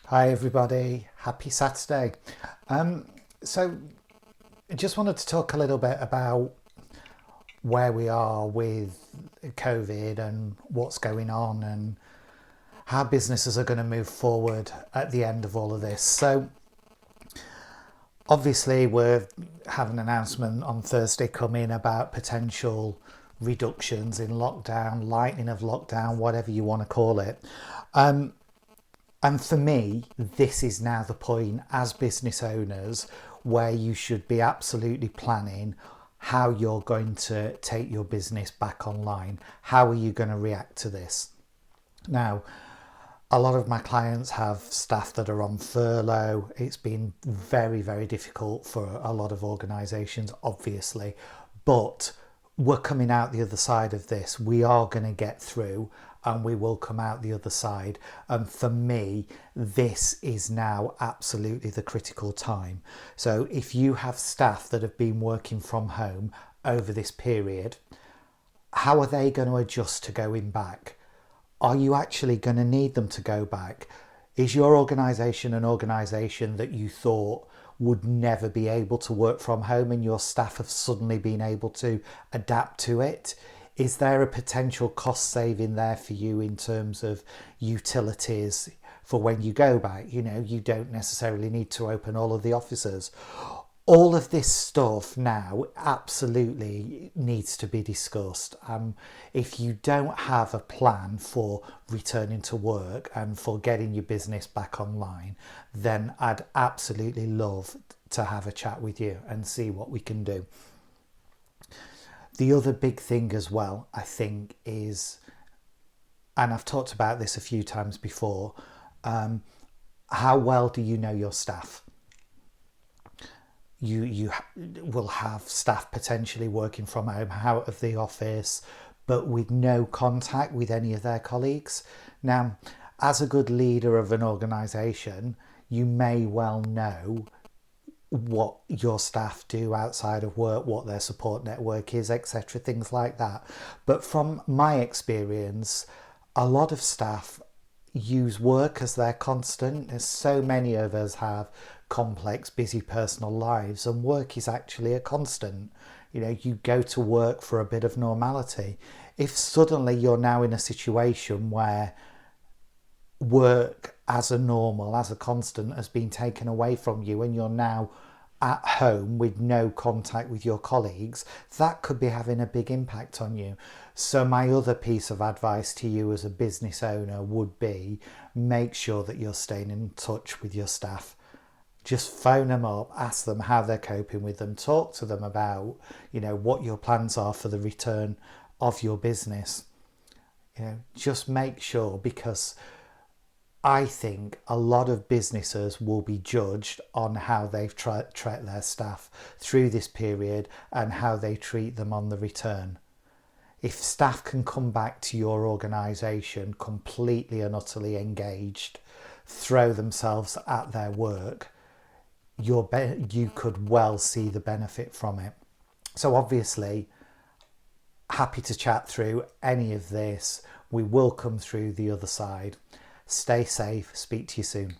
Hi everybody, happy Saturday. So I just wanted to talk a little bit about where we are with COVID and what's going on and how businesses are going to move forward at the end of all of this. So obviously we're having an announcement on Thursday coming about potential reductions in lockdown, lightening of lockdown, whatever you want to call it. And for me, this is now the point as business owners where you should be absolutely planning how you're going to take your business back online. How are you going to react to this? Now, a lot of my clients have staff that are on furlough. It's been very, very difficult for a lot of organisations, obviously, but we're coming out the other side of this. We are going to get through and we will come out the other side. And for me, this is now absolutely the critical time. So if you have staff that have been working from home over this period, how are they going to adjust to going back? Are you actually going to need them to go back? Is your organisation an organisation that you thought would never be able to work from home and your staff have suddenly been able to adapt to it? Is there a potential cost saving there for you in terms of utilities for when you go back? You know, you don't necessarily need to open all of the offices. All of this stuff now absolutely needs to be discussed. If you don't have a plan for returning to work and for getting your business back online, then I'd absolutely love to have a chat with you and see what we can do. The other big thing as well, I think, is, and I've talked about this a few times before, how well do you know your staff? You will have staff potentially working from home, out of the office, but with no contact with any of their colleagues. Now, as a good leader of an organisation, you may well know what your staff do outside of work, what their support network is, etc., things like that. But from my experience, a lot of staff use work as their constant. As so many of us have complex, busy personal lives, and work is actually a constant. You know, you go to work for a bit of normality. If suddenly you're now in a situation where work as a normal, as a constant, has been taken away from you and you're now at home with no contact with your colleagues, that could be having a big impact on you. So my other piece of advice to you as a business owner would be make sure that you're staying in touch with your staff. Just phone them up, ask them how they're coping with them, talk to them about, you know, what your plans are for the return of your business. You know, just make sure, because I think a lot of businesses will be judged on how they've treated their staff through this period and how they treat them on the return. If staff can come back to your organisation completely and utterly engaged, throw themselves at their work, you could well see the benefit from it. So obviously, happy to chat through any of this. We will come through the other side. Stay safe. Speak to you soon.